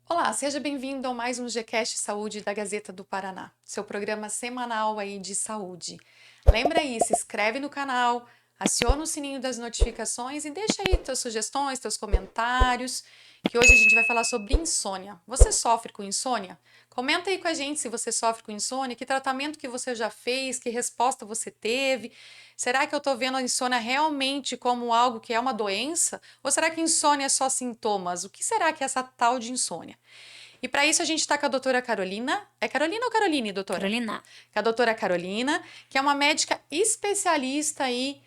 Olá, seja bem-vindo a mais um Gcast Saúde da Gazeta do Paraná, seu programa semanal aí de saúde. Lembra aí, se inscreve no canal, aciona o sininho das notificações e deixa aí tuas sugestões, teus comentários, que hoje a gente vai falar sobre insônia. Você sofre com insônia? Comenta aí com a gente se você sofre com insônia, que tratamento que você já fez, que resposta você teve. Será que eu tô vendo a insônia realmente como algo que é uma doença? Ou será que insônia é só sintomas? O que será que é essa tal de insônia? E para isso a gente está com a doutora Carolina. É Carolina ou Caroline, doutora? Carolina. Com a doutora Carolina, que é uma médica especialista aí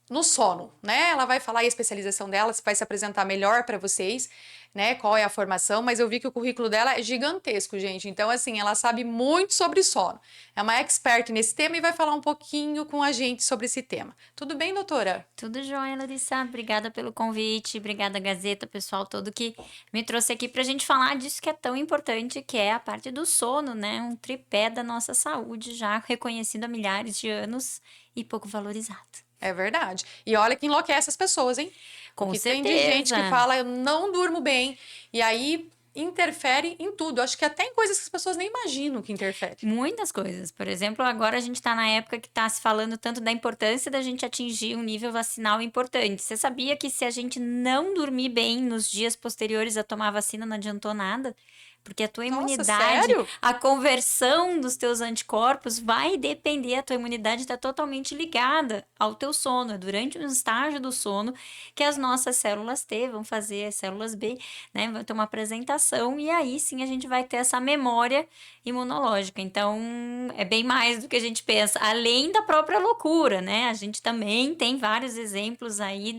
no sono, né? Ela vai falar aí a especialização dela, vai se apresentar melhor para vocês, né? Qual é a formação, mas eu vi que o currículo dela é gigantesco, gente. Então, assim, ela sabe muito sobre sono. É uma expert nesse tema e vai falar um pouquinho com a gente sobre esse tema. Tudo bem, doutora? Tudo jóia, Larissa. Obrigada pelo convite. Obrigada, Gazeta, pessoal todo que me trouxe aqui pra gente falar disso que é tão importante, que é a parte do sono, né? Um tripé da nossa saúde, já reconhecido há milhares de anos e pouco valorizado. É verdade. E olha que enlouquece as pessoas, hein? O Com que tem de gente que certeza. fala, eu não durmo bem, e aí interfere em tudo. Acho que até em coisas que as pessoas nem imaginam que interfere. Muitas coisas. Por exemplo, agora a gente está na época que está se falando tanto da importância da gente atingir um nível vacinal importante. Você sabia que se a gente não dormir bem nos dias posteriores a tomar a vacina, não adiantou nada? Porque a tua Nossa, imunidade, sério? a conversão dos teus anticorpos vai depender, a tua imunidade está totalmente ligada ao teu sono. É durante um estágio do sono que as nossas células T vão fazer, as células B, né? Vão ter uma apresentação e aí sim a gente vai ter essa memória imunológica. Então, é bem mais do que a gente pensa, além da própria loucura, né? A gente também tem vários exemplos aí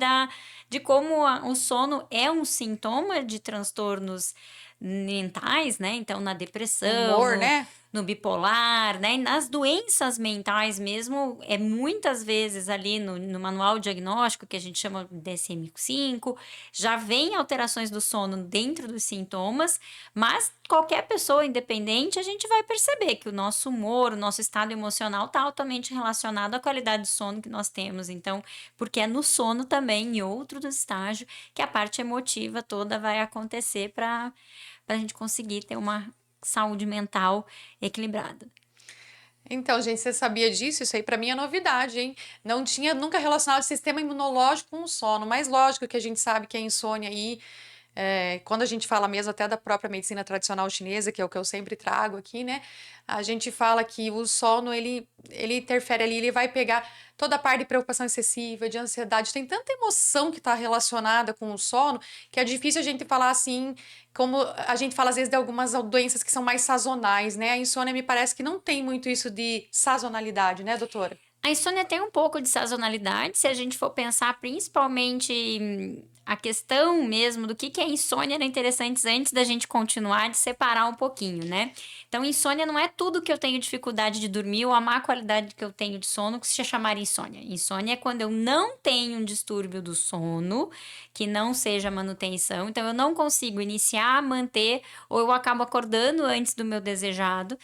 de como o sono é um sintoma de transtornos mentais, né? Então, na depressão, Humor, no, né? no bipolar, né? E nas doenças mentais mesmo, é muitas vezes ali no manual diagnóstico, que a gente chama DSM-5, já vem alterações do sono dentro dos sintomas, mas qualquer pessoa independente, a gente vai perceber que o nosso humor, o nosso estado emocional está altamente relacionado à qualidade de sono que nós temos. Então, porque é no sono também, em outro estágio, que a parte emotiva toda vai acontecer para a gente conseguir ter uma saúde mental equilibrada. Então, gente, você sabia disso? Isso aí pra mim é novidade, hein? Não tinha nunca relacionado o sistema imunológico com o sono, mas lógico que a gente sabe que a insônia aí, quando a gente fala mesmo até da própria medicina tradicional chinesa, que é o que eu sempre trago aqui, né? A gente fala que o sono, ele interfere ali, ele vai pegar toda a parte de preocupação excessiva, de ansiedade, tem tanta emoção que está relacionada com o sono, que é difícil a gente falar assim, como a gente fala às vezes de algumas doenças que são mais sazonais, né? A insônia me parece que não tem muito isso de sazonalidade, né, doutora? A insônia tem um pouco de sazonalidade, se a gente for pensar principalmente a questão mesmo do que é insônia, era interessante antes da gente continuar de separar um pouquinho, né? Então, insônia não é tudo que eu tenho dificuldade de dormir ou a má qualidade que eu tenho de sono que se chamar insônia. Insônia é quando eu não tenho um distúrbio do sono, que não seja manutenção, então eu não consigo iniciar, manter, ou eu acabo acordando antes do meu desejado,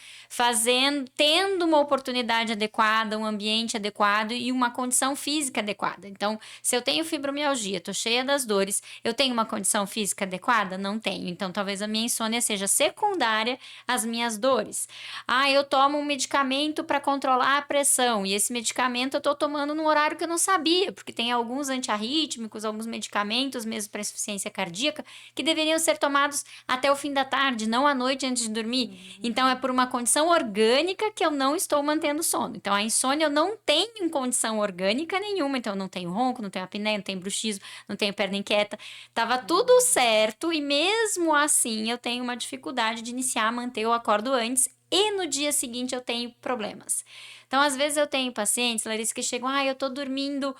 tendo uma oportunidade adequada, um ambiente adequado e uma condição física adequada. Então, se eu tenho fibromialgia, tô cheia das dores, eu tenho uma condição física adequada? Não tenho. Então, talvez a minha insônia seja secundária às minhas dores. Ah, eu tomo um medicamento para controlar a pressão e esse medicamento eu tô tomando num horário que eu não sabia, porque tem alguns antiarrítmicos, alguns medicamentos mesmo para insuficiência cardíaca que deveriam ser tomados até o fim da tarde, não à noite antes de dormir. Então, é por uma condição orgânica que eu não estou mantendo sono. Então, a insônia eu não tenho condição orgânica nenhuma. Então, eu não tenho ronco, não tenho apneia, não tenho bruxismo, não tenho perna inquieta. Tava tudo certo e mesmo assim eu tenho uma dificuldade de iniciar, manter, eu acordo antes e no dia seguinte eu tenho problemas. Então, às vezes eu tenho pacientes, Larissa, que chegam, eu tô dormindo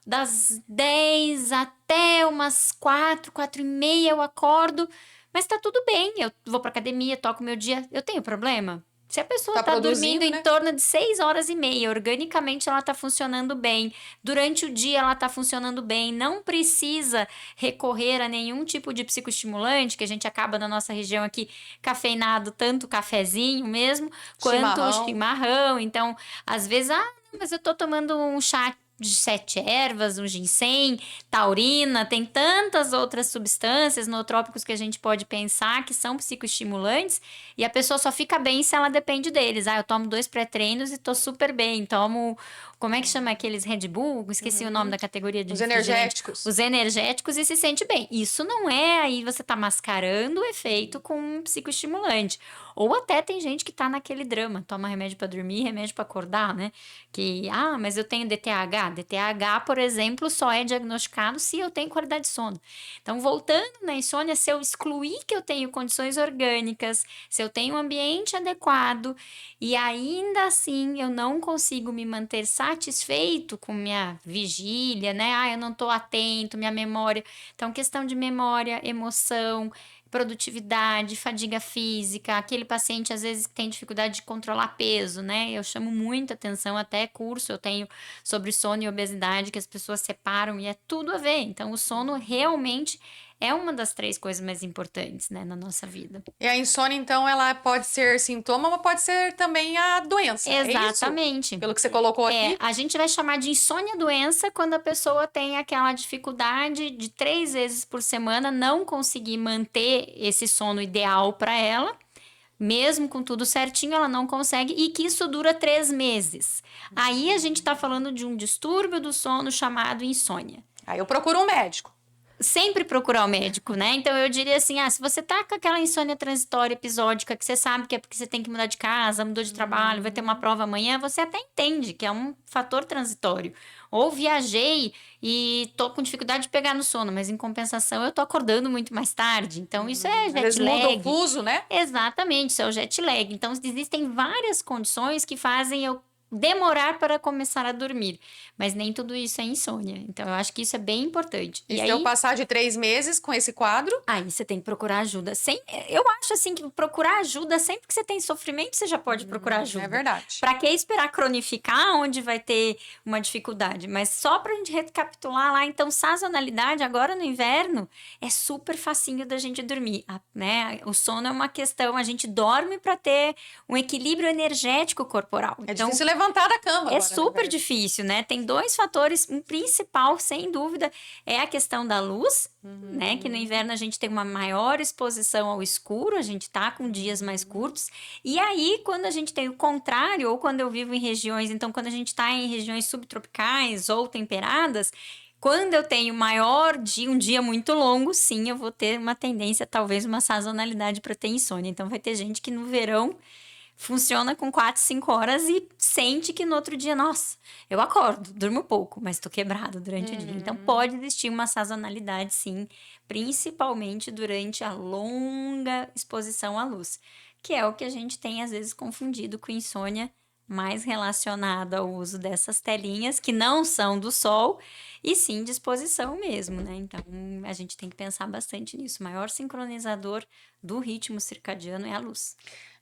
das 10 até umas 4, 4 e meia eu acordo, mas tá tudo bem, eu vou pra academia, toco meu dia, eu tenho problema? Se a pessoa Tá tá dormindo produzindo, em né? torno de 6 horas e meia, organicamente ela tá funcionando bem, durante o dia ela tá funcionando bem, não precisa recorrer a nenhum tipo de psicoestimulante, que a gente acaba na nossa região aqui cafeinado, tanto cafezinho mesmo, quanto o Chimarrão. chimarrão. Então, às vezes, não, mas eu tô tomando um chá. de 7 ervas, um ginseng, taurina, tem tantas outras substâncias nootrópicos que a gente pode pensar que são psicoestimulantes e a pessoa só fica bem se ela depende deles. Eu tomo 2 pré-treinos e tô super bem. Tomo, como é que chama aqueles Red Bull? Esqueci o nome da categoria de Os refrigerante. energéticos. Os energéticos e se sente bem. Isso não é aí você tá mascarando o efeito com um psicoestimulante. Ou até tem gente que tá naquele drama, toma remédio para dormir, remédio para acordar, né? Que, mas eu tenho DTH. DTH, por exemplo, só é diagnosticado se eu tenho qualidade de sono. Então, voltando na insônia, se eu excluir que eu tenho condições orgânicas, se eu tenho um ambiente adequado e ainda assim eu não consigo me manter satisfeito com minha vigília, né? Eu não tô atento, minha memória. Então, questão de memória, emoção, produtividade, fadiga física, aquele paciente às vezes que tem dificuldade de controlar peso, né? Eu chamo muita atenção, até curso eu tenho sobre sono e obesidade que as pessoas separam e é tudo a ver. Então, o sono realmente é uma das 3 coisas mais importantes, né, na nossa vida. E a insônia, então, ela pode ser sintoma, mas pode ser também a doença. Exatamente. É isso? Pelo que você colocou aqui? A gente vai chamar de insônia doença quando a pessoa tem aquela dificuldade de 3 vezes por semana não conseguir manter esse sono ideal para ela. Mesmo com tudo certinho, ela não consegue e que isso dura 3 meses. Aí a gente tá falando de um distúrbio do sono chamado insônia. Aí eu procuro um médico. Sempre procurar o médico, né? Então eu diria assim, se você tá com aquela insônia transitória episódica, que você sabe que é porque você tem que mudar de casa, mudou de trabalho, vai ter uma prova amanhã, você até entende que é um fator transitório. Ou viajei e tô com dificuldade de pegar no sono, mas em compensação eu tô acordando muito mais tarde. Então isso é Às vezes jet muda o lag. fuso, né? Exatamente, isso é o jet lag. Então existem várias condições que fazem eu demorar para começar a dormir, mas nem tudo isso é insônia. Então eu acho que isso é bem importante. E se eu passar de 3 meses com esse quadro? Aí você tem que procurar ajuda. Eu acho assim que procurar ajuda, sempre que você tem sofrimento, você já pode procurar ajuda. É verdade. Pra que esperar cronificar onde vai ter uma dificuldade? Mas só pra gente recapitular lá, então, sazonalidade agora no inverno é super facinho da gente dormir, né? O sono é uma questão, a gente dorme pra ter um equilíbrio energético corporal. É difícil levantar da cama. É super difícil, né? Tem 2 fatores. Um principal, sem dúvida, é a questão da luz, né? Que no inverno a gente tem uma maior exposição ao escuro, a gente tá com dias mais curtos. E aí, quando a gente tem o contrário, ou quando eu vivo em regiões, então quando a gente tá em regiões subtropicais ou temperadas, quando eu tenho um dia muito longo, sim, eu vou ter uma tendência, talvez uma sazonalidade para ter insônia. Então vai ter gente que no verão funciona com 4, 5 horas e sente que no outro dia, nossa, eu acordo, durmo pouco, mas tô quebrado durante o dia. Então pode existir uma sazonalidade, sim, principalmente durante a longa exposição à luz, que é o que a gente tem às vezes confundido com insônia, mais relacionado ao uso dessas telinhas que não são do sol e sim de exposição mesmo, né? Então a gente tem que pensar bastante nisso. O maior sincronizador do ritmo circadiano é a luz.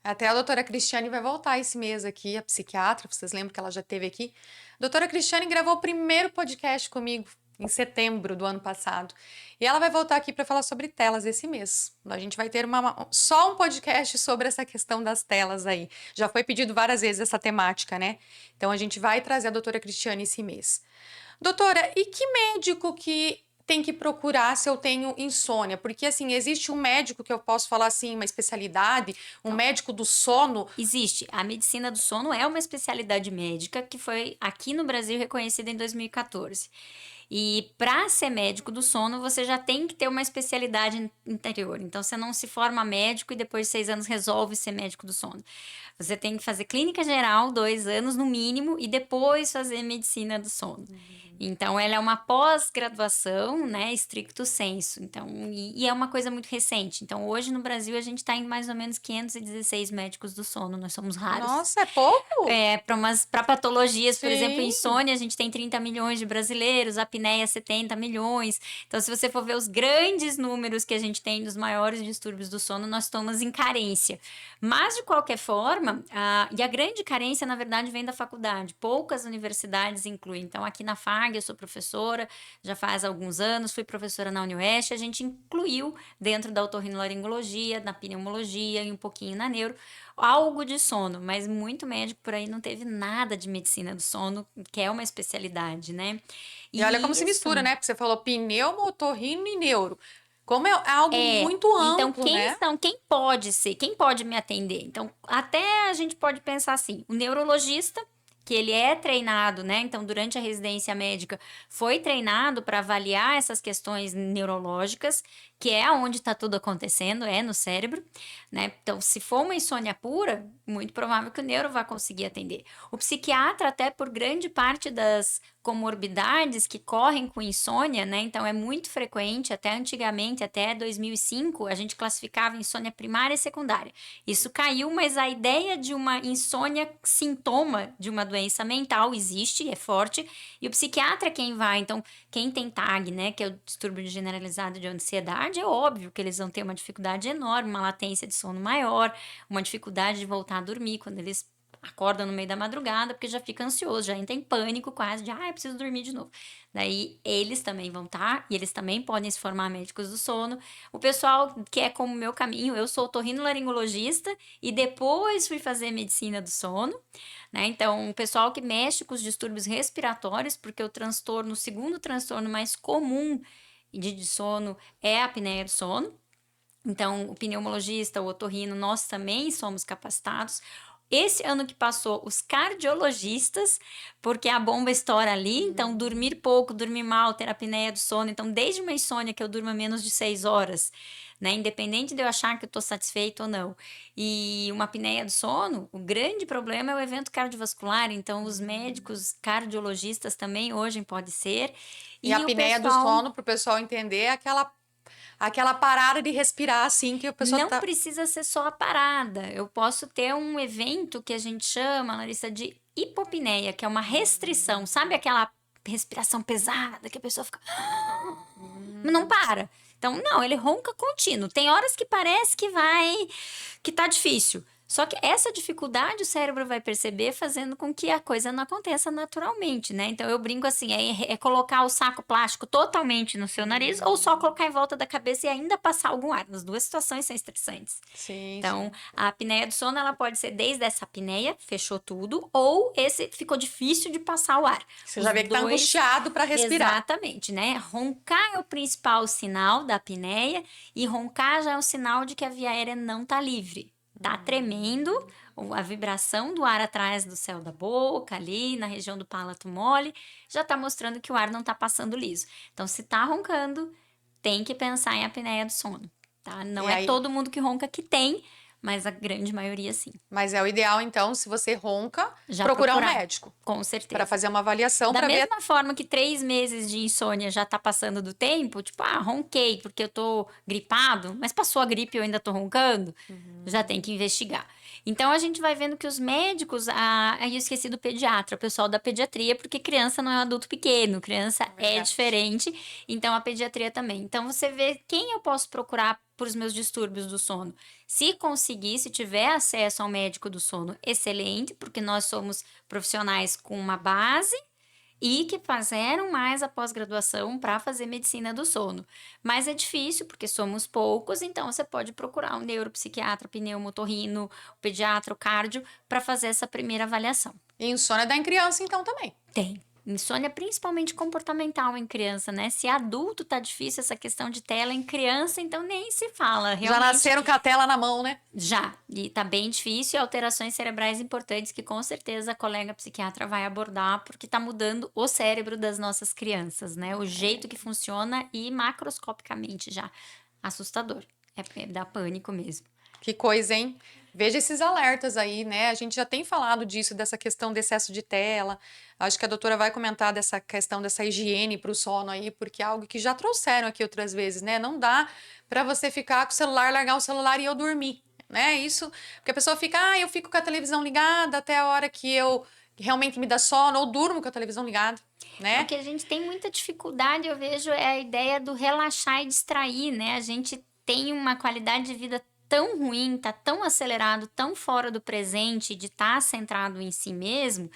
Até a doutora Cristiane vai voltar esse mês aqui, a psiquiatra, vocês lembram que ela já esteve aqui. A doutora Cristiane gravou o primeiro podcast comigo em setembro do ano passado. E ela vai voltar aqui para falar sobre telas esse mês. A gente vai ter só um podcast sobre essa questão das telas aí. Já foi pedido várias vezes essa temática, né? Então a gente vai trazer a doutora Cristiane esse mês. Doutora, e que médico que tem que procurar se eu tenho insônia? Porque, assim, existe um médico que eu posso falar, assim, uma especialidade, médico do sono? Existe. A medicina do sono é uma especialidade médica que foi aqui no Brasil reconhecida em 2014. E para ser médico do sono, você já tem que ter uma especialidade interior. Então, você não se forma médico e depois de 6 anos resolve ser médico do sono. Você tem que fazer clínica geral, 2 anos no mínimo, e depois fazer medicina do sono. Então, ela é uma pós-graduação, né, stricto sensu. Então, e é uma coisa muito recente. Então, hoje no Brasil, a gente está em mais ou menos 516 médicos do sono. Nós somos raros. Nossa, é pouco? Para patologias, por Sim. exemplo, insônia, a gente tem 30 milhões de brasileiros, apneia 70 milhões. Então, se você for ver os grandes números que a gente tem dos maiores distúrbios do sono, nós estamos em carência. Mas, de qualquer forma, e a grande carência, na verdade, vem da faculdade. Poucas universidades incluem. Então, aqui na FAC, TAG, eu sou professora, já faz alguns anos, fui professora na UniOeste, a gente incluiu dentro da otorrinolaringologia, na pneumologia e um pouquinho na neuro, algo de sono, mas muito médico por aí não teve nada de medicina do sono, que é uma especialidade, né? E olha como E se isso mistura, né? Porque você falou pneumo, otorrino e neuro. Como é algo muito então amplo, né? quem pode ser, quem pode me atender? Então, até a gente pode pensar assim, o neurologista, que ele é treinado, né? Então, durante a residência médica, foi treinado para avaliar essas questões neurológicas, que é onde está tudo acontecendo, é no cérebro, né? Então, se for uma insônia pura, muito provável que o neuro vá conseguir atender. O psiquiatra, até por grande parte das comorbidades que correm com insônia, né? Então é muito frequente, até antigamente, até 2005, a gente classificava insônia primária e secundária. Isso caiu, mas a ideia de uma insônia sintoma de uma doença mental existe, é forte, e o psiquiatra é quem vai. Então, quem tem TAG, né, que é o distúrbio generalizado de ansiedade, é óbvio que eles vão ter uma dificuldade enorme, uma latência de sono maior, uma dificuldade de voltar a dormir quando eles acorda no meio da madrugada, porque já fica ansioso, já entra em pânico quase, de, eu preciso dormir de novo. Daí, eles também vão estar, e eles também podem se formar médicos do sono. O pessoal que é como o meu caminho, eu sou otorrinolaringologista, e depois fui fazer medicina do sono, né? Então, o pessoal que mexe com os distúrbios respiratórios, porque o segundo transtorno mais comum de sono é a apneia do sono. Então, o pneumologista, o otorrino, nós também somos capacitados. Esse ano que passou, os cardiologistas, porque a bomba estoura ali, então dormir pouco, dormir mal, ter apneia do sono. Então, desde uma insônia que eu durma menos de 6 horas, né? Independente de eu achar que eu estou satisfeita ou não. E uma apneia do sono, o grande problema é o evento cardiovascular. Então, os médicos cardiologistas também hoje pode ser. E a E o apneia do pessoal sono, para o pessoal entender, é aquela parada de respirar assim que a pessoa não tá. precisa ser só a parada. Eu posso ter um evento que a gente chama, Larissa, de hipopneia, que é uma restrição. Sabe aquela respiração pesada que a pessoa fica. Não para. Então, não, ele ronca contínuo. Tem horas que parece que tá difícil. Só que essa dificuldade o cérebro vai perceber fazendo com que a coisa não aconteça naturalmente, né? Então eu brinco assim, é colocar o saco plástico totalmente no seu nariz ou só colocar em volta da cabeça e ainda passar algum ar. As duas situações são estressantes. Sim, Então, sim. a apneia do sono, ela pode ser desde essa apneia, fechou tudo, ou esse ficou difícil de passar o ar. Você Os já vê que tá dois, angustiado para respirar. exatamente, né? Roncar é o principal sinal da apneia e roncar já é um sinal de que a via aérea não tá livre. Tá tremendo, a vibração do ar atrás do céu da boca, ali na região do palato mole, já tá mostrando que o ar não tá passando liso. Então, se tá roncando, tem que pensar em apneia do sono, tá? Não E é aí, todo mundo que ronca que tem, mas a grande maioria sim. mas é o ideal então, se você ronca, Já procurar um procurar, médico com para certeza. fazer uma avaliação Da para ver. mesma forma que 3 meses de insônia já tá passando do tempo, tipo, ronquei porque eu tô gripado, mas passou a gripe e eu ainda tô roncando, já tem que investigar. Então a gente vai vendo que os médicos, aí eu esqueci do pediatra, o pessoal da pediatria, porque criança não é um adulto pequeno, criança é Verdade. diferente, então a pediatria também. Então você vê quem eu posso procurar por os meus distúrbios do sono. Se conseguir, se tiver acesso ao médico do sono, excelente, porque nós somos profissionais com uma base e que fizeram mais a pós-graduação para fazer medicina do sono. Mas é difícil porque somos poucos, então você pode procurar um neuropsiquiatra, pneumotorrino, o pediatra, o cardio para fazer essa primeira avaliação. E insônia dá em criança então também. Tem. Insônia principalmente comportamental em criança, né? Se adulto tá difícil essa questão de tela em criança, então nem se fala. Já Realmente nasceram com a tela na mão, né? já, e tá bem difícil, e alterações cerebrais importantes que com certeza a colega psiquiatra vai abordar, porque tá mudando o cérebro das nossas crianças, né? O jeito que funciona e macroscopicamente já. Assustador. Dá pânico mesmo. Que coisa, hein? Veja esses alertas aí, né? A gente já tem falado disso, dessa questão de excesso de tela. Acho que a doutora vai comentar dessa questão dessa higiene para o sono aí, porque é algo que já trouxeram aqui outras vezes, né? Não dá para você ficar com o celular, largar o celular e eu dormir, né? Isso, porque a pessoa fica, eu fico com a televisão ligada até a hora que eu realmente me dá sono, ou durmo com a televisão ligada, né? O que a gente tem muita dificuldade, eu vejo, é a ideia do relaxar e distrair, né? A gente tem uma qualidade de vida tão ruim, tá tão acelerado, tão fora do presente, de estar centrado em si mesmo,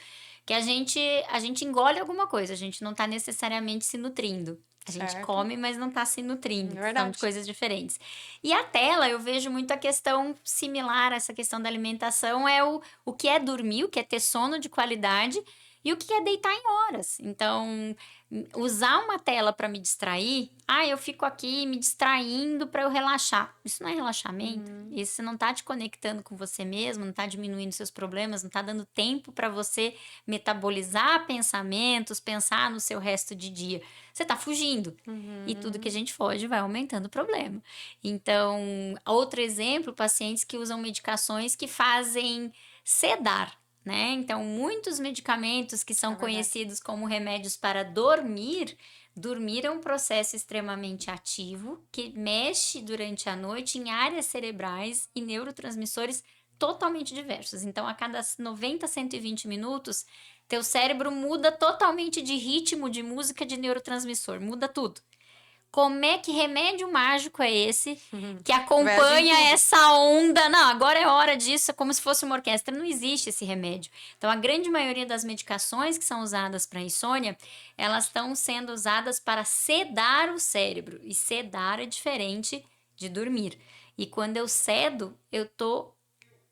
Porque a gente engole alguma coisa, a gente não tá necessariamente se nutrindo. A gente Certo. come, mas não tá se nutrindo. É São verdade. de coisas diferentes. E a tela, eu vejo muito a questão similar a essa questão da alimentação, é o que é dormir, o que é ter sono de qualidade e o que é deitar em horas. Então, usar uma tela para me distrair, eu fico aqui me distraindo para eu relaxar. Isso não é relaxamento. Isso não tá te conectando com você mesmo, não tá diminuindo seus problemas, não tá dando tempo para você metabolizar pensamentos, pensar no seu resto de dia. Você tá fugindo. E tudo que a gente foge vai aumentando o problema. Então, outro exemplo, pacientes que usam medicações que fazem sedar, né? Então, muitos medicamentos que são É verdade. conhecidos como remédios para dormir, dormir é um processo extremamente ativo que mexe durante a noite em áreas cerebrais e neurotransmissores totalmente diversos. Então, a cada 90 a 120 minutos, teu cérebro muda totalmente de ritmo, de música, de neurotransmissor, muda tudo. Como é que remédio mágico é esse que acompanha essa onda? Não, agora é hora disso, é como se fosse uma orquestra. Não existe esse remédio. Então, a grande maioria das medicações que são usadas para insônia, elas estão sendo usadas para sedar o cérebro. E sedar é diferente de dormir. E quando eu cedo, eu tô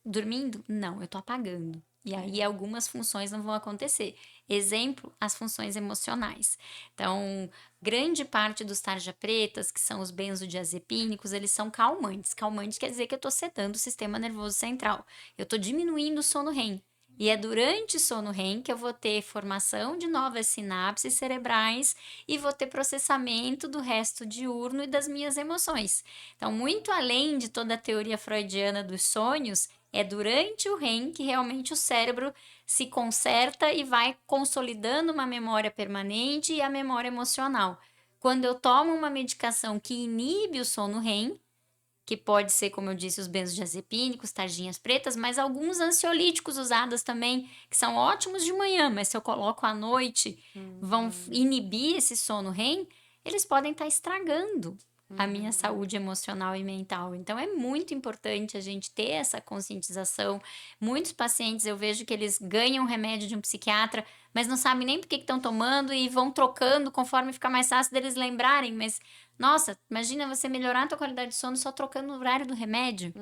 dormindo? Não, eu tô apagando. E aí algumas funções não vão acontecer. Exemplo, as funções emocionais. Então, grande parte dos tarja pretas, que são os benzodiazepínicos, eles são calmantes. Calmante quer dizer que eu estou sedando o sistema nervoso central. Eu estou diminuindo o sono REM. E é durante o sono REM que eu vou ter formação de novas sinapses cerebrais e vou ter processamento do resto diurno e das minhas emoções. Então, muito além de toda a teoria freudiana dos sonhos, é durante o REM que realmente o cérebro se conserta e vai consolidando uma memória permanente e a memória emocional. Quando eu tomo uma medicação que inibe o sono REM, que pode ser, como eu disse, os benzodiazepínicos, tarjinhas pretas, mas alguns ansiolíticos usados também, que são ótimos de manhã, mas se eu coloco à noite, vão inibir esse sono REM, eles podem estar estragando a minha saúde emocional e mental. Então, é muito importante a gente ter essa conscientização. Muitos pacientes, eu vejo que eles ganham remédio de um psiquiatra, mas não sabem nem por que estão tomando e vão trocando conforme fica mais fácil deles lembrarem. Mas, nossa, imagina você melhorar a tua qualidade de sono só trocando o horário do remédio.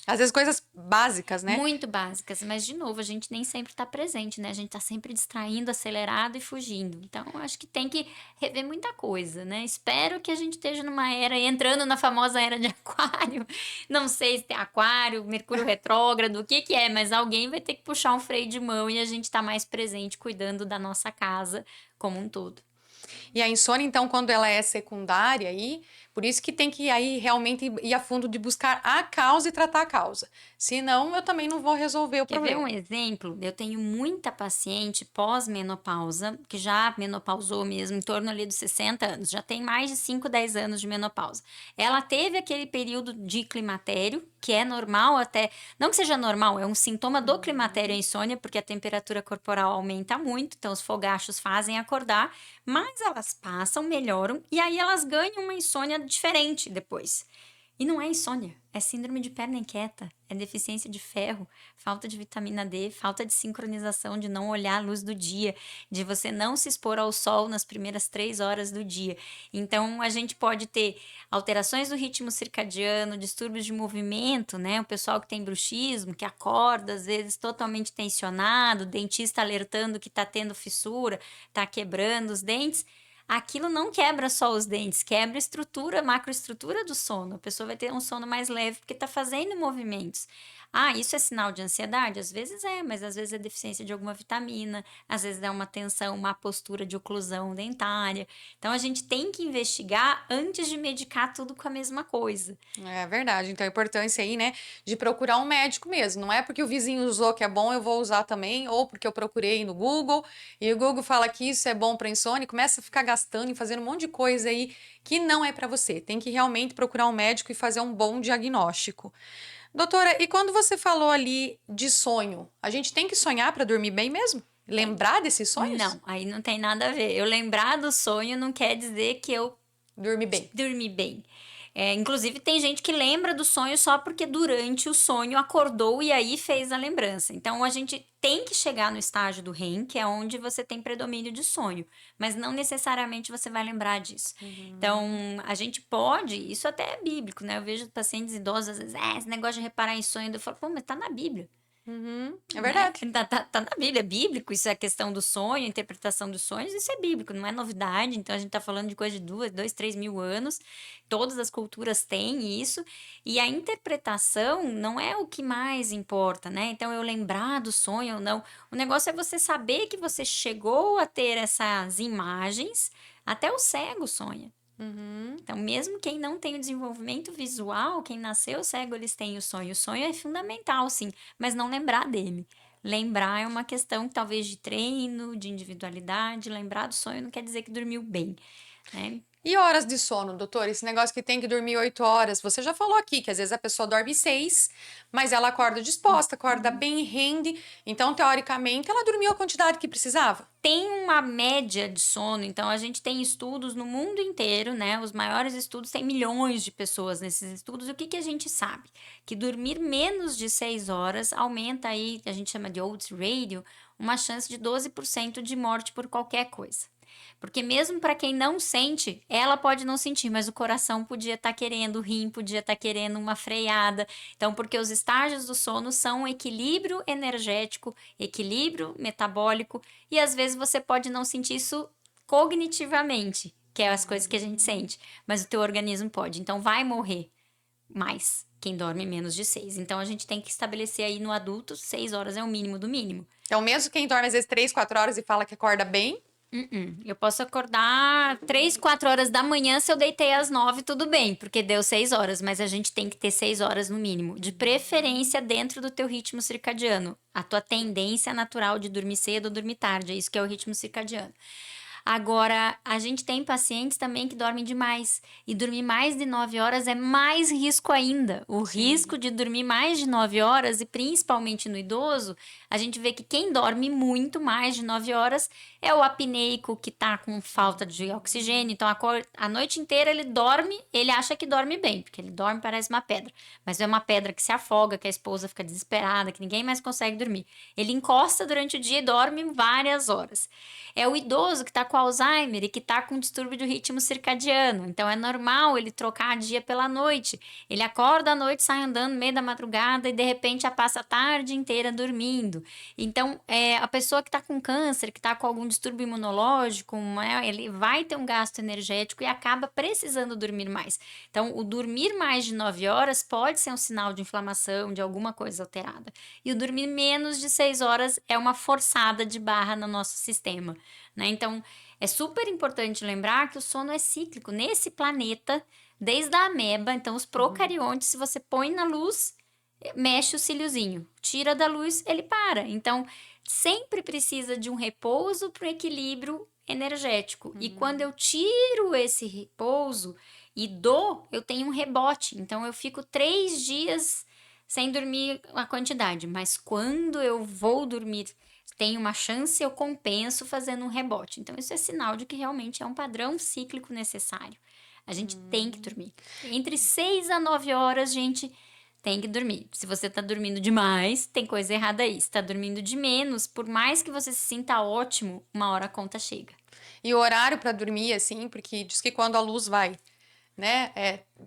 Às vezes coisas básicas, né? Muito básicas, mas de novo, a gente nem sempre tá presente, né? A gente tá sempre distraindo, acelerado e fugindo. Então, acho que tem que rever muita coisa, né? Espero que a gente esteja numa era, entrando na famosa era de aquário. Não sei se tem aquário, Mercúrio retrógrado, o que que é, mas alguém vai ter que puxar um freio de mão e a gente tá mais presente cuidando da nossa casa como um todo. E a insônia, então, quando ela é secundária aí, por isso que tem que aí realmente ir a fundo de buscar a causa e tratar a causa. Senão, eu também não vou resolver o Quer ver problema. um exemplo? Eu tenho muita paciente pós-menopausa, que já menopausou mesmo, em torno ali dos 60 anos, já tem mais de 5, 10 anos de menopausa. Ela teve aquele período de climatério, que é normal até, não que seja normal, é um sintoma do climatério a insônia, porque a temperatura corporal aumenta muito, então os fogachos fazem acordar, mas elas passam, melhoram, e aí elas ganham uma insônia diferente depois. E não é insônia, é síndrome de perna inquieta, é deficiência de ferro, falta de vitamina D, falta de sincronização, de não olhar a luz do dia, de você não se expor ao sol nas primeiras 3 horas do dia. Então, a gente pode ter alterações do ritmo circadiano, distúrbios de movimento, né? O pessoal que tem bruxismo, que acorda às vezes totalmente tensionado, dentista alertando que tá tendo fissura, tá quebrando os dentes. Aquilo não quebra só os dentes, quebra a estrutura, a macroestrutura do sono. A pessoa vai ter um sono mais leve porque está fazendo movimentos. Isso é sinal de ansiedade? Às vezes é, mas às vezes é deficiência de alguma vitamina, às vezes é uma tensão, uma postura de oclusão dentária. Então a gente tem que investigar antes de medicar tudo com a mesma coisa. É verdade. Então, a importância aí, né, de procurar um médico mesmo. Não é porque o vizinho usou que é bom, eu vou usar também, ou porque eu procurei no Google e o Google fala que isso é bom para insônia e começa a ficar gastando e fazendo um monte de coisa aí que não é para você. Tem que realmente procurar um médico e fazer um bom diagnóstico. Doutora, e quando você falou ali de sonho, a gente tem que sonhar para dormir bem mesmo? Lembrar desses sonhos? Não, aí não tem nada a ver. Eu lembrar do sonho não quer dizer que eu Dormir bem. dormi bem. Inclusive, tem gente que lembra do sonho só porque durante o sonho acordou e aí fez a lembrança. Então, a gente tem que chegar no estágio do REM, que é onde você tem predomínio de sonho, mas não necessariamente você vai lembrar disso. Então, a gente pode, isso até é bíblico, né? Eu vejo pacientes idosos, às vezes, esse negócio de reparar em sonho, eu falo, pô, mas tá na Bíblia. É Né? verdade. Tá na Bíblia, é bíblico, isso é a questão do sonho, a interpretação dos sonhos, isso é bíblico, não é novidade. Então a gente tá falando de coisa de 2, 3 mil anos, todas as culturas têm isso, e a interpretação não é o que mais importa, né? Então eu lembrar do sonho ou não, o negócio é você saber que você chegou a ter essas imagens, até o cego sonha. Então, mesmo quem não tem o desenvolvimento visual, quem nasceu cego, eles têm o sonho. O sonho é fundamental, sim, mas não lembrar dele. Lembrar é uma questão, talvez, de treino, de individualidade. Lembrar do sonho não quer dizer que dormiu bem, né? E horas de sono, doutor? Esse negócio que tem que dormir 8 horas. Você já falou aqui que às vezes a pessoa dorme 6, mas ela acorda disposta, acorda bem, rende. Então, teoricamente, ela dormiu a quantidade que precisava. Tem uma média de sono, então a gente tem estudos no mundo inteiro, né? Os maiores estudos, tem milhões de pessoas nesses estudos. E o que, que a gente sabe? Que dormir menos de 6 horas aumenta aí, que a gente chama de odds ratio, uma chance de 12% de morte por qualquer coisa. Porque mesmo para quem não sente, ela pode não sentir, mas o coração podia estar querendo, o rim podia estar querendo uma freada. Então, porque os estágios do sono são equilíbrio energético, equilíbrio metabólico, e às vezes você pode não sentir isso cognitivamente, que é as coisas que a gente sente, mas o teu organismo pode. Então, vai morrer mais quem dorme menos de 6. Então, a gente tem que estabelecer aí no adulto, 6 horas é o mínimo do mínimo. Então, mesmo quem dorme às vezes 3, 4 horas e fala que acorda bem, Eu posso acordar 3, 4 horas da manhã se eu deitei às 9, tudo bem, porque deu 6 horas, mas a gente tem que ter 6 horas no mínimo, de preferência dentro do teu ritmo circadiano. A tua tendência natural de dormir cedo ou dormir tarde, é isso que é o ritmo circadiano. Agora, a gente tem pacientes também que dormem demais. E dormir mais de 9 horas é mais risco ainda. O risco de dormir mais de 9 horas, e principalmente no idoso, a gente vê que quem dorme muito mais de 9 horas é o apneico que tá com falta de oxigênio. Então, a noite inteira ele dorme, ele acha que dorme bem, porque ele dorme, parece uma pedra. Mas é uma pedra que se afoga, que a esposa fica desesperada, que ninguém mais consegue dormir. Ele encosta durante o dia e dorme várias horas. É o idoso que está com Alzheimer e que está com distúrbio do ritmo circadiano. Então, é normal ele trocar dia pela noite. Ele acorda à noite, sai andando no meio da madrugada e, de repente, já passa a tarde inteira dormindo. Então, a pessoa que está com câncer, que está com algum distúrbio imunológico, ele vai ter um gasto energético e acaba precisando dormir mais. Então, o dormir mais de 9 horas pode ser um sinal de inflamação, de alguma coisa alterada. E o dormir menos de 6 horas é uma forçada de barra no nosso sistema. Né? Então, é super importante lembrar que o sono é cíclico. Nesse planeta, desde a ameba, então os procariontes, se você põe na luz, mexe o cíliozinho. Tira da luz, ele para. Então, sempre precisa de um repouso para o equilíbrio energético. E quando eu tiro esse repouso e dou, eu tenho um rebote. Então, eu fico 3 dias sem dormir a quantidade. Mas quando eu vou dormir, tem uma chance, eu compenso fazendo um rebote. Então, isso é sinal de que realmente é um padrão cíclico necessário. A gente tem que dormir. Entre 6 a 9 horas, gente, tem que dormir. Se você tá dormindo demais, tem coisa errada aí. Se tá dormindo de menos, por mais que você se sinta ótimo, uma hora a conta chega. e o horário para dormir, assim, porque diz que quando a luz vai, né,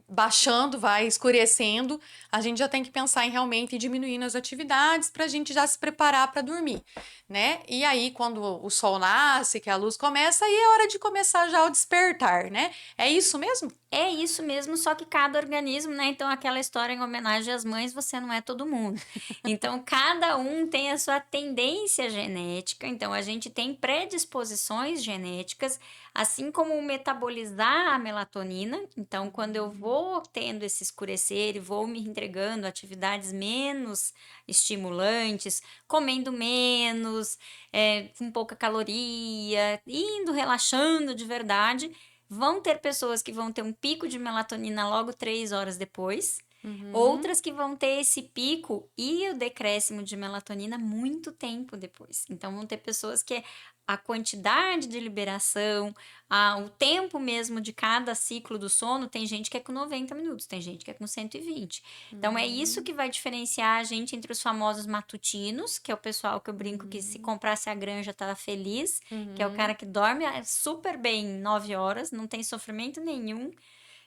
baixando, vai escurecendo, a gente já tem que pensar em realmente ir diminuindo as atividades para a gente já se preparar para dormir, né? E aí, quando o sol nasce, que a luz começa, aí é hora de começar já o despertar, né? É isso mesmo? É isso mesmo, só que cada organismo, né? Então, aquela história em homenagem às mães, você não é todo mundo. Então, cada um tem a sua tendência genética. Então, a gente tem predisposições genéticas, assim como metabolizar a melatonina. Então, quando eu vou tendo esse escurecer e vou me entregando a atividades menos estimulantes, comendo menos, com pouca caloria, indo relaxando de verdade. Vão ter pessoas que vão ter um pico de melatonina logo 3 horas depois, Outras que vão ter esse pico e o decréscimo de melatonina muito tempo depois. Então, vão ter pessoas que a quantidade de liberação, o tempo mesmo de cada ciclo do sono, tem gente que é com 90 minutos, tem gente que é com 120. Então, é isso que vai diferenciar a gente entre os famosos matutinos, que é o pessoal que eu brinco que se comprasse a granja tava feliz, que é o cara que dorme super bem 9 horas, não tem sofrimento nenhum,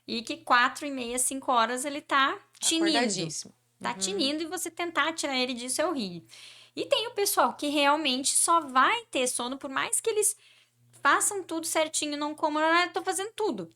e que 4h30, 5 horas ele tá tinindo. Acordadíssimo. Tá tinindo e você tentar tirar ele disso é horrível. E tem o pessoal que realmente só vai ter sono, por mais que eles façam tudo certinho, não comam, eu tô fazendo tudo.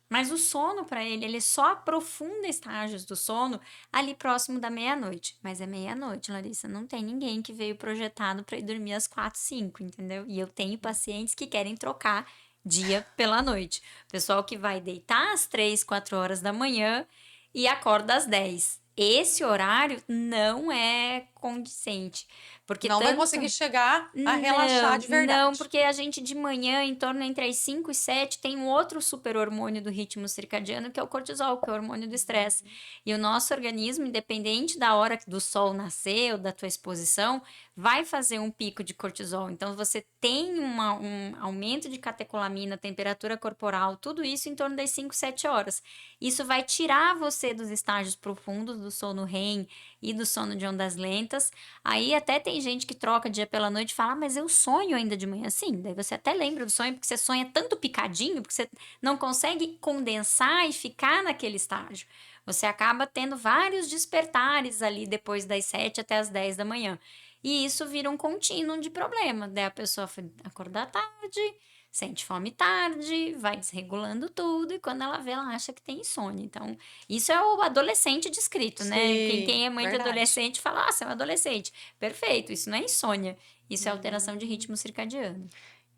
Mas o sono para ele só aprofunda estágios do sono ali próximo da meia-noite. Mas é meia-noite, Larissa, não tem ninguém que veio projetado para ir dormir às 4, 5, entendeu? E eu tenho pacientes que querem trocar dia pela noite. Pessoal que vai deitar às 3, 4 horas da manhã e acorda às 10. Esse horário não é condizente. Porque Não vai conseguir chegar a relaxar de verdade. Não, porque a gente de manhã, em torno entre as 5 e 7, tem um outro super hormônio do ritmo circadiano, que é o cortisol, que é o hormônio do estresse. E o nosso organismo, independente da hora do sol nascer ou da tua exposição, vai fazer um pico de cortisol. Então, você tem um aumento de catecolamina, temperatura corporal, tudo isso em torno das 5, 7 horas. Isso vai tirar você dos estágios profundos do sono REM e do sono de ondas lentas. Aí até tem gente que troca dia pela noite e fala, mas eu sonho ainda de manhã. Sim, daí você até lembra do sonho, porque você sonha tanto picadinho, porque você não consegue condensar e ficar naquele estágio. Você acaba tendo vários despertares ali depois das 7 até as 10 da manhã. E isso vira um contínuo de problema. Daí a pessoa acorda tarde, sente fome tarde, vai desregulando tudo, e quando ela vê, ela acha que tem insônia. Então, isso é o adolescente descrito, né? Sim, Quem é mãe de verdade. adolescente fala, você é um adolescente. Perfeito, isso não é insônia, isso é alteração de ritmo circadiano.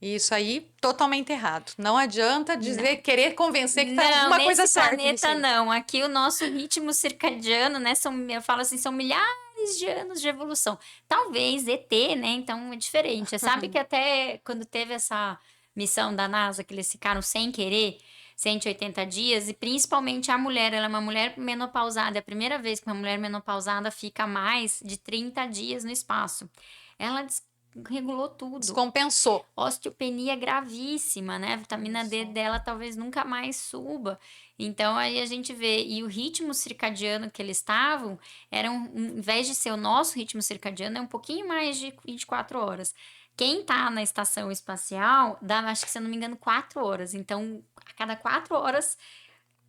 Isso aí, totalmente errado. Não adianta dizer, querer convencer que tá alguma coisa certa. Nesse nisso aí. planeta não. Aqui o nosso ritmo circadiano, né? Eu falo assim, são milhares de anos de evolução. Talvez ET, né? Então é diferente. Você sabe que até quando teve essa missão da NASA, que eles ficaram sem querer 180 dias, e principalmente a mulher, ela é uma mulher menopausada. É a primeira vez que uma mulher menopausada fica mais de 30 dias no espaço. Ela desregulou tudo. Descompensou. Osteopenia gravíssima, né? A vitamina D dela talvez nunca mais suba. Então aí a gente vê, e o ritmo circadiano que eles estavam, era em vez de ser o nosso ritmo circadiano, é um pouquinho mais de 24 horas. Quem tá na estação espacial, dá, acho que se eu não me engano, 4 horas. Então, a cada 4 horas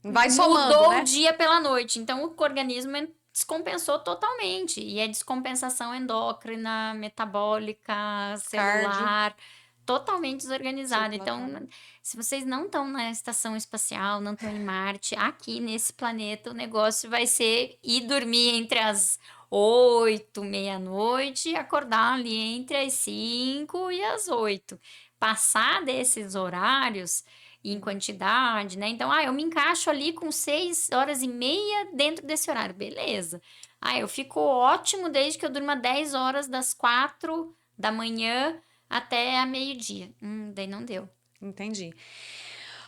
Vai somando, mudou né? o dia pela noite. Então, o organismo descompensou totalmente. E é descompensação endócrina, metabólica, celular, totalmente desorganizada. Então, se vocês não estão na estação espacial, não estão em Marte, aqui nesse planeta, o negócio vai ser ir dormir entre as 8, meia-noite e acordar ali entre as 5 e as 8. Passar desses horários em quantidade, né? Então, eu me encaixo ali com 6h30 dentro desse horário, beleza. Eu fico ótimo desde que eu durma 10 horas das 4 da manhã até a meio-dia. Daí não deu. Entendi.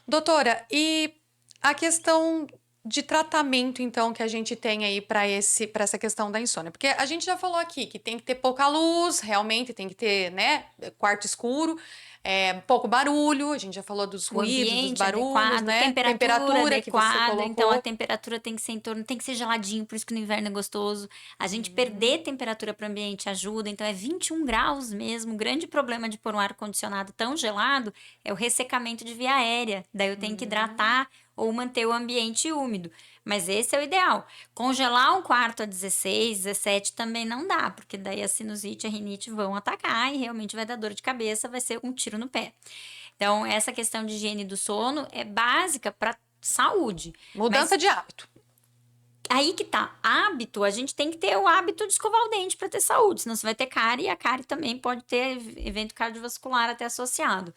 Doutora, e a questão de tratamento, então, que a gente tem aí para essa questão da insônia? Porque a gente já falou aqui que tem que ter pouca luz, realmente tem que ter, né, quarto escuro, pouco barulho, a gente já falou dos O ruídos, dos ambiente barulhos, adequado, né? temperatura que você adequada, colocou. então a temperatura tem que ser em torno, tem que ser geladinho, por isso que no inverno é gostoso. A gente perder temperatura para o ambiente ajuda, então é 21 graus mesmo. O grande problema de pôr um ar-condicionado tão gelado é o ressecamento de via aérea. Daí eu tenho que hidratar ou manter o ambiente úmido. Mas esse é o ideal. Congelar um quarto a 16, 17 também não dá, porque daí a sinusite e a rinite vão atacar e realmente vai dar dor de cabeça, vai ser um tiro no pé. Então, essa questão de higiene do sono é básica para saúde. Mudança de hábito. Aí que tá, hábito, a gente tem que ter o hábito de escovar o dente para ter saúde, senão você vai ter cárie e a cárie também pode ter evento cardiovascular até associado.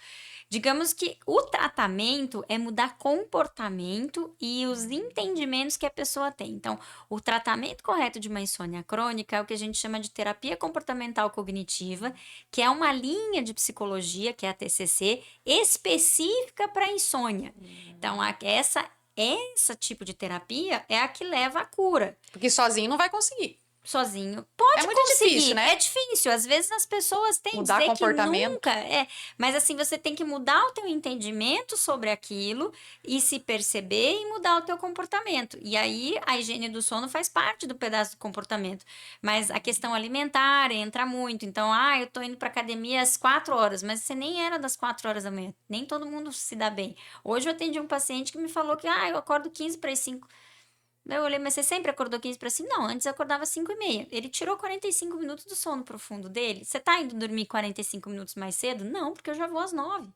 Digamos que o tratamento é mudar comportamento e os entendimentos que a pessoa tem. Então, o tratamento correto de uma insônia crônica é o que a gente chama de terapia comportamental cognitiva, que é uma linha de psicologia, que é a TCC, específica para insônia. Então, essa esse tipo de terapia é a que leva à cura. Porque sozinho não vai conseguir. Sozinho pode É muito conseguir, difícil, né? é difícil, às vezes as pessoas têm que Mudar dizer que comportamento. nunca, mas assim, você tem que mudar o teu entendimento sobre aquilo e se perceber e mudar o teu comportamento, e aí a higiene do sono faz parte do pedaço do comportamento, mas a questão alimentar entra muito, então, eu tô indo pra academia às 4 horas, mas você nem era das 4 horas da manhã, nem todo mundo se dá bem. Hoje eu atendi um paciente que me falou que, eu acordo 15 para as 5. Eu olhei, mas você sempre acordou 15 para 5? Não, antes eu acordava 5:30. Ele tirou 45 minutos do sono profundo dele. Você tá indo dormir 45 minutos mais cedo? Não, porque eu já vou às 9.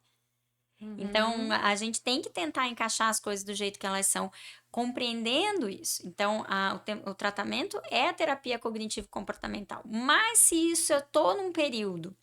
Então, a gente tem que tentar encaixar as coisas do jeito que elas são, compreendendo isso. Então, o tratamento é a terapia cognitivo-comportamental. Mas se isso eu tô num período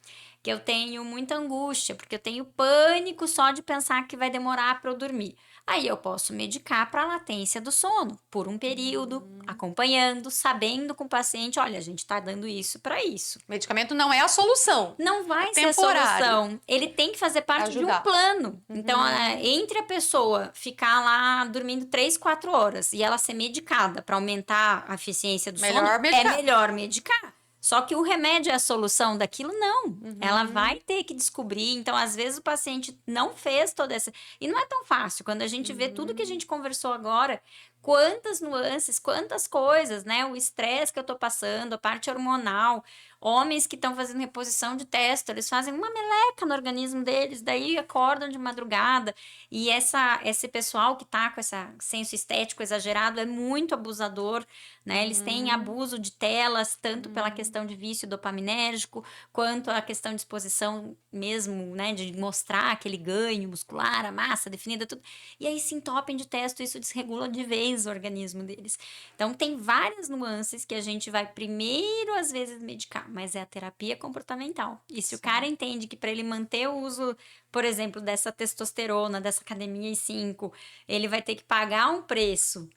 que eu tenho muita angústia, porque eu tenho pânico só de pensar que vai demorar para eu dormir. Aí eu posso medicar para a latência do sono, por um período, acompanhando, sabendo com o paciente, olha, a gente está dando isso para isso. Medicamento não é a solução. Não vai ser a temporário. solução. Ele tem que fazer parte de um Ajudar. plano. Então, entre a pessoa ficar lá dormindo 3, 4 horas e ela ser medicada para aumentar a eficiência do Melhor sono, medicar. é melhor medicar. Só que o remédio é a solução daquilo? Não. Ela vai ter que descobrir. Então, às vezes, o paciente não fez toda essa. E não é tão fácil. Quando a gente vê tudo que a gente conversou agora, quantas nuances, quantas coisas, né? O estresse que eu tô passando, a parte hormonal, homens que estão fazendo reposição de testo, eles fazem uma meleca no organismo deles, daí acordam de madrugada. E esse pessoal que tá com esse senso estético exagerado é muito abusador, né? Eles têm abuso de telas, tanto pela questão de vício dopaminérgico, quanto a questão de exposição mesmo, né? De mostrar aquele ganho muscular, a massa definida, tudo. E aí se entopem de testo, isso desregula de vez o organismo deles. Então, tem várias nuances que a gente vai primeiro, às vezes, medicar, mas é a terapia comportamental. E se o cara entende que para ele manter o uso, por exemplo, dessa testosterona, dessa academia e 5, ele vai ter que pagar um preço.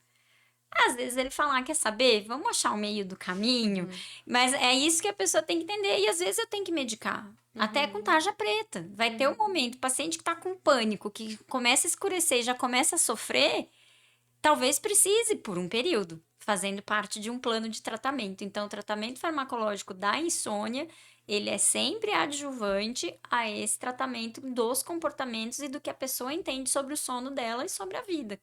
Às vezes ele fala, quer saber? Vamos achar o meio do caminho. Mas é isso que a pessoa tem que entender. E às vezes eu tenho que medicar. Até com tarja preta. Vai ter um momento, o paciente que tá com pânico, que começa a escurecer e já começa a sofrer, talvez precise por um período, fazendo parte de um plano de tratamento. Então, o tratamento farmacológico da insônia, ele é sempre adjuvante a esse tratamento dos comportamentos e do que a pessoa entende sobre o sono dela e sobre a vida.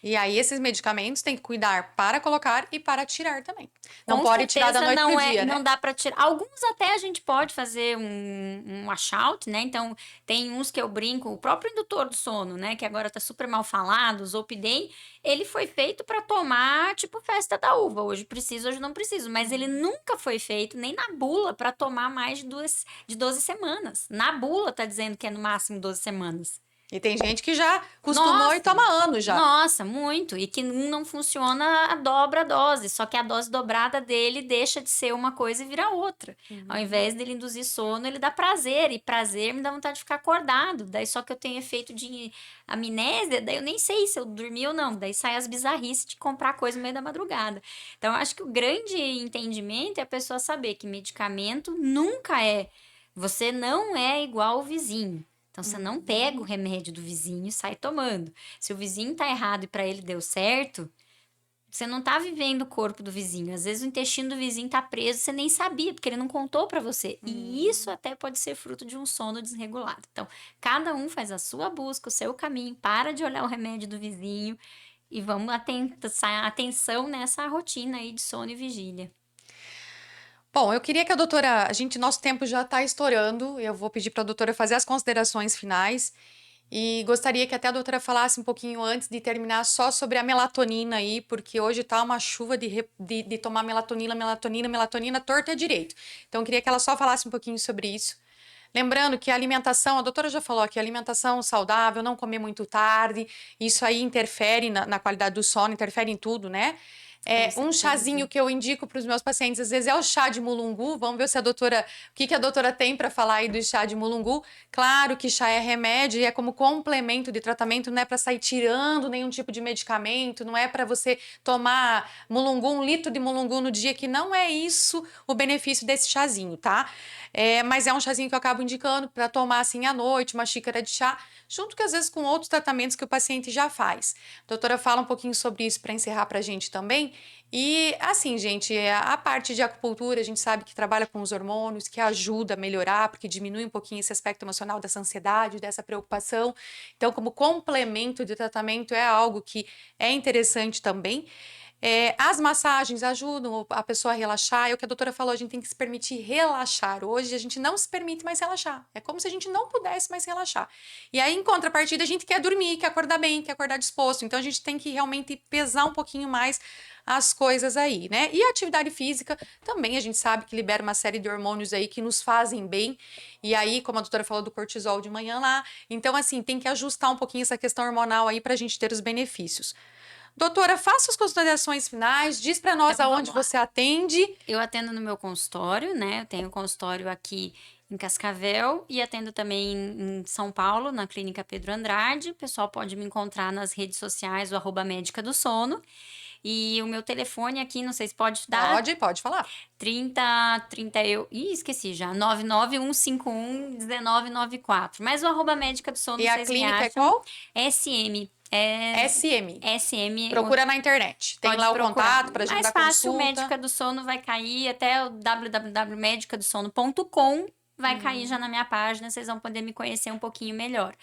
E aí, esses medicamentos tem que cuidar para colocar e para tirar também. Não Com pode tirar da noite certeza pro dia, né? não dá para tirar. Alguns até a gente pode fazer um washout, né? Então, tem uns que eu brinco, o próprio indutor do sono, né? Que agora tá super mal falado, o Zolpidem, ele foi feito para tomar, tipo, festa da uva. Hoje preciso, hoje não preciso. Mas ele nunca foi feito, nem na bula, para tomar mais de 12 semanas. Na bula tá dizendo que é no máximo 12 semanas. E tem gente que já costumou e toma anos já. Nossa, muito. E que não funciona, dobra a dose. Só que a dose dobrada dele deixa de ser uma coisa e vira outra. Ao invés dele induzir sono, ele dá prazer. E prazer me dá vontade de ficar acordado. Daí só que eu tenho efeito de amnésia, daí eu nem sei se eu dormi ou não. Daí sai as bizarrices de comprar coisa no meio da madrugada. Então, eu acho que o grande entendimento é a pessoa saber que medicamento nunca é. Você não é igual ao vizinho. Então, você não pega o remédio do vizinho e sai tomando. Se o vizinho tá errado e para ele deu certo, você não tá vivendo o corpo do vizinho. Às vezes o intestino do vizinho tá preso, você nem sabia, porque ele não contou para você. E isso até pode ser fruto de um sono desregulado. Então, cada um faz a sua busca, o seu caminho, para de olhar o remédio do vizinho e vamos atenção nessa rotina aí de sono e vigília. Bom, eu queria que a doutora, nosso tempo já está estourando, eu vou pedir para a doutora fazer as considerações finais e gostaria que até a doutora falasse um pouquinho antes de terminar só sobre a melatonina aí, porque hoje tá uma chuva de tomar melatonina torta e direito. Então, eu queria que ela só falasse um pouquinho sobre isso. Lembrando que a alimentação, a doutora já falou aqui, alimentação saudável, não comer muito tarde, isso aí interfere na qualidade do sono, interfere em tudo, né? Um chazinho que eu indico para os meus pacientes, às vezes, é o chá de mulungu. Vamos ver se a doutora, o que a doutora tem para falar aí do chá de mulungu. Claro que chá é remédio e é como complemento de tratamento, não é para sair tirando nenhum tipo de medicamento, não é para você tomar mulungu, 1 litro de mulungu no dia, que não é isso o benefício desse chazinho, tá? Mas é um chazinho que eu acabo indicando para tomar assim à noite, uma xícara de chá, junto que às vezes com outros tratamentos que o paciente já faz. A doutora fala um pouquinho sobre isso para encerrar para a gente também. E assim, gente, a parte de acupuntura, a gente sabe que trabalha com os hormônios, que ajuda a melhorar, porque diminui um pouquinho esse aspecto emocional dessa ansiedade, dessa preocupação. Então, como complemento de tratamento, é algo que é interessante também. As massagens ajudam a pessoa a relaxar. É o que a doutora falou, a gente tem que se permitir relaxar. Hoje a gente não se permite mais relaxar. É como se a gente não pudesse mais relaxar. E aí, em contrapartida, a gente quer dormir, quer acordar bem, quer acordar disposto. Então a gente tem que realmente pesar um pouquinho mais as coisas aí, né? E a atividade física também a gente sabe que libera uma série de hormônios aí que nos fazem bem. E aí, como a doutora falou do cortisol de manhã lá, então assim, tem que ajustar um pouquinho essa questão hormonal aí pra gente ter os benefícios. Doutora, faça as considerações finais, diz para nós Então, aonde vamos lá. você atende. Eu atendo no meu consultório, né? Eu tenho consultório aqui em Cascavel e atendo também em São Paulo, na Clínica Pedro Andrade. O pessoal pode me encontrar nas redes sociais, o @médica do sono. E o meu telefone aqui, não sei se pode dar. Pode falar. 30 esqueci já. 991511994. Mas o @médica do sono E a vocês me clínica é acham. qual? SM. SM. SM. Procura na internet. Tem Pode lá o procurar. contato para Mais agendar fácil, consulta. Médica do Sono vai cair até o www.medicadosono.com. Vai cair já na minha página, vocês vão poder me conhecer um pouquinho melhor.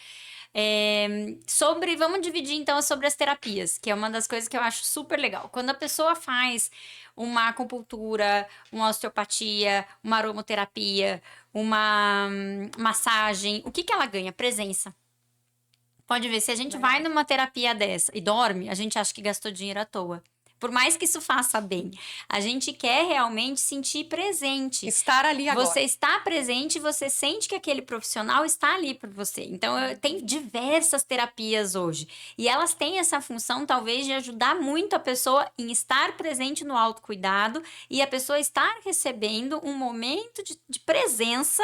Vamos dividir então sobre as terapias, que é uma das coisas que eu acho super legal. Quando a pessoa faz uma acupuntura, uma osteopatia, uma aromaterapia, uma massagem, o que ela ganha? Presença. Pode ver, se a gente vai numa terapia dessa e dorme, a gente acha que gastou dinheiro à toa. Por mais que isso faça bem, a gente quer realmente sentir presente. Estar ali agora. Você está presente e você sente que aquele profissional está ali por você. Então, tem diversas terapias hoje. E elas têm essa função, talvez, de ajudar muito a pessoa em estar presente no autocuidado e a pessoa estar recebendo um momento de presença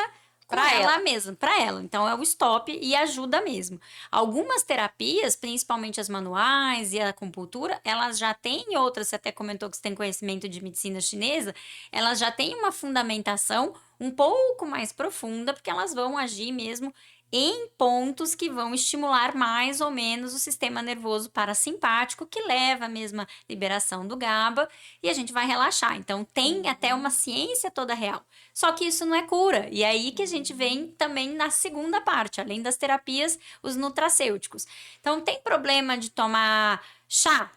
para ela mesma, para ela. Então é o stop e ajuda mesmo. Algumas terapias, principalmente as manuais e a acupuntura, elas já têm outras, você até comentou que você tem conhecimento de medicina chinesa, elas já têm uma fundamentação um pouco mais profunda, porque elas vão agir mesmo em pontos que vão estimular mais ou menos o sistema nervoso parasimpático, que leva à mesma liberação do GABA, e a gente vai relaxar. Então, tem até uma ciência toda real. Só que isso não é cura. E é aí que a gente vem também na segunda parte, além das terapias, os nutracêuticos. Então, tem problema de tomar chá?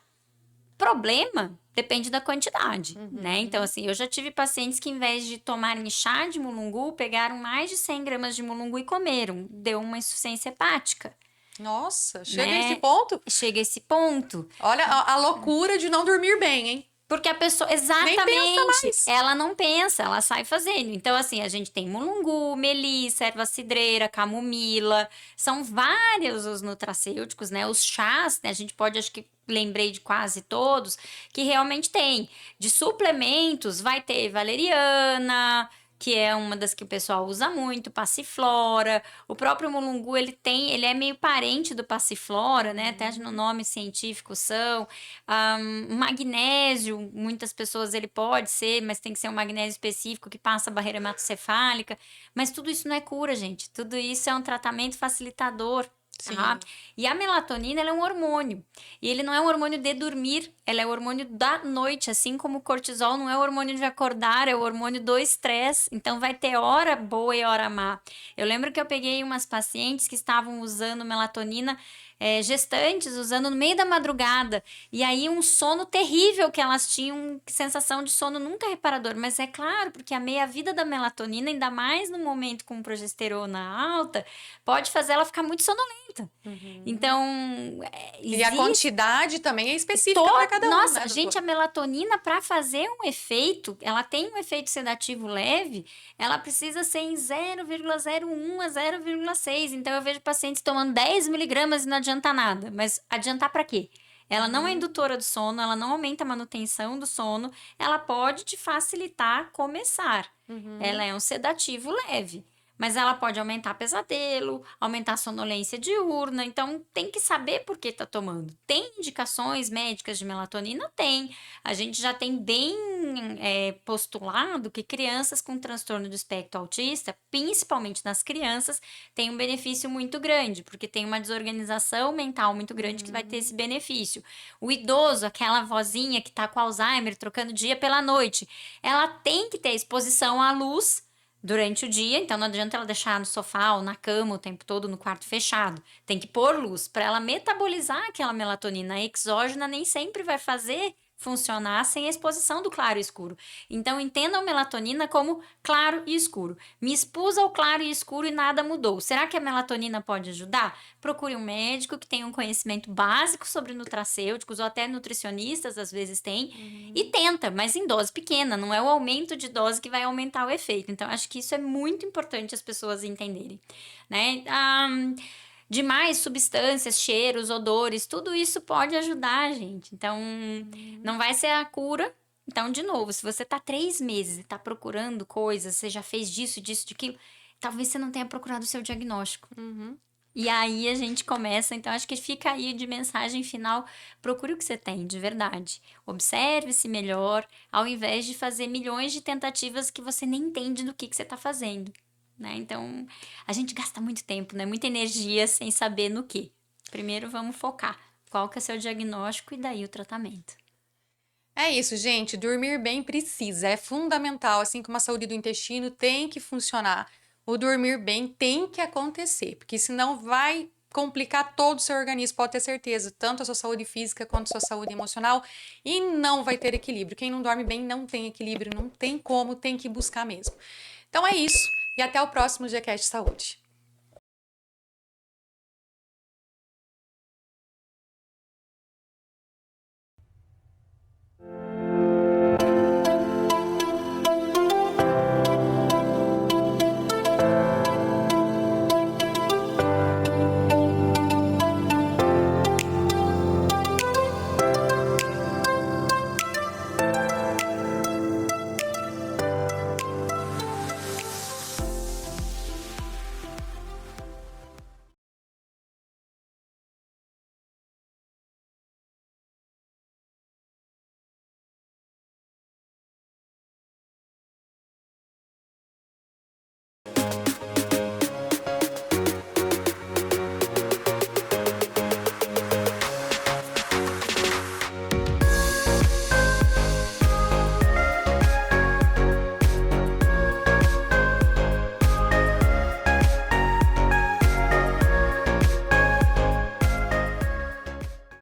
Problema depende da quantidade, né? Então, assim, eu já tive pacientes que, em vez de tomarem chá de mulungu, pegaram mais de 100 gramas de mulungu e comeram. Deu uma insuficiência hepática. Nossa, chega né? a esse ponto? Chega a esse ponto. Olha a loucura de não dormir bem, hein? Porque a pessoa, exatamente, ela não pensa, ela sai fazendo. Então, assim, a gente tem mulungu, melissa, erva cidreira, camomila, são vários os nutracêuticos, né? Os chás, né? A gente pode, acho que lembrei de quase todos, que realmente tem. De suplementos, vai ter valeriana, que é uma das que o pessoal usa muito, passiflora. O próprio mulungu, ele é meio parente do passiflora, né? Até no nome científico são. Magnésio, muitas pessoas ele pode ser, mas tem que ser um magnésio específico que passa a barreira hematocefálica. Mas tudo isso não é cura, gente. Tudo isso é um tratamento facilitador. Tá? E a melatonina, ela é um hormônio. E ele não é um hormônio de dormir, ela é o hormônio da noite, assim como o cortisol não é o hormônio de acordar, é o hormônio do estresse. Então vai ter hora boa e hora má. Eu lembro que eu peguei umas pacientes que estavam usando melatonina, gestantes, usando no meio da madrugada. E aí um sono terrível que elas tinham, sensação de sono nunca reparador. Mas é claro, porque a meia-vida da melatonina, ainda mais no momento com progesterona alta, pode fazer ela ficar muito sonolenta. Então, E a quantidade também é específica para cada um. Nossa, né, gente, a melatonina, para fazer um efeito, ela tem um efeito sedativo leve, ela precisa ser em 0,01 a 0,6. Então, eu vejo pacientes tomando 10 miligramas e não adianta nada. Mas adiantar para quê? Ela não é indutora do sono, ela não aumenta a manutenção do sono, ela pode te facilitar começar. Ela é um sedativo leve, mas ela pode aumentar pesadelo, aumentar a sonolência diurna, então tem que saber por que tá tomando. Tem indicações médicas de melatonina? Tem. A gente já tem bem postulado que crianças com transtorno do espectro autista, principalmente nas crianças, têm um benefício muito grande, porque tem uma desorganização mental muito grande que vai ter esse benefício. O idoso, aquela vozinha que tá com Alzheimer, trocando dia pela noite, ela tem que ter exposição à luz durante o dia, então não adianta ela deixar no sofá ou na cama o tempo todo no quarto fechado. Tem que pôr luz para ela metabolizar aquela melatonina. A exógena nem sempre vai fazer funcionar sem a exposição do claro e escuro. Então entendam melatonina como claro e escuro. Me expus ao claro e escuro e nada mudou. Será que a melatonina pode ajudar? Procure um médico que tenha um conhecimento básico sobre nutracêuticos ou até nutricionistas às vezes tem e tenta, mas em dose pequena, não é o aumento de dose que vai aumentar o efeito. Então acho que isso é muito importante as pessoas entenderem, né? Demais substâncias, cheiros, odores, tudo isso pode ajudar, gente. Então, não vai ser a cura. Então, de novo, se você tá 3 meses e tá procurando coisas, você já fez disso, disso, daquilo, talvez você não tenha procurado o seu diagnóstico. E aí a gente começa, então acho que fica aí de mensagem final, procure o que você tem, de verdade. Observe-se melhor, ao invés de fazer milhões de tentativas que você nem entende do que você tá fazendo. Né? Então, a gente gasta muito tempo, né? Muita energia sem saber no que. Primeiro vamos focar. Qual que é o seu diagnóstico e daí o tratamento. É isso, gente. Dormir bem precisa, é fundamental. Assim como a saúde do intestino tem que funcionar, o dormir bem tem que acontecer, porque senão vai complicar todo o seu organismo, pode ter certeza, tanto a sua saúde física quanto a sua saúde emocional, e não vai ter equilíbrio. Quem não dorme bem não tem equilíbrio, não tem como, tem que buscar mesmo. Então é isso, e até o próximo GCast Saúde.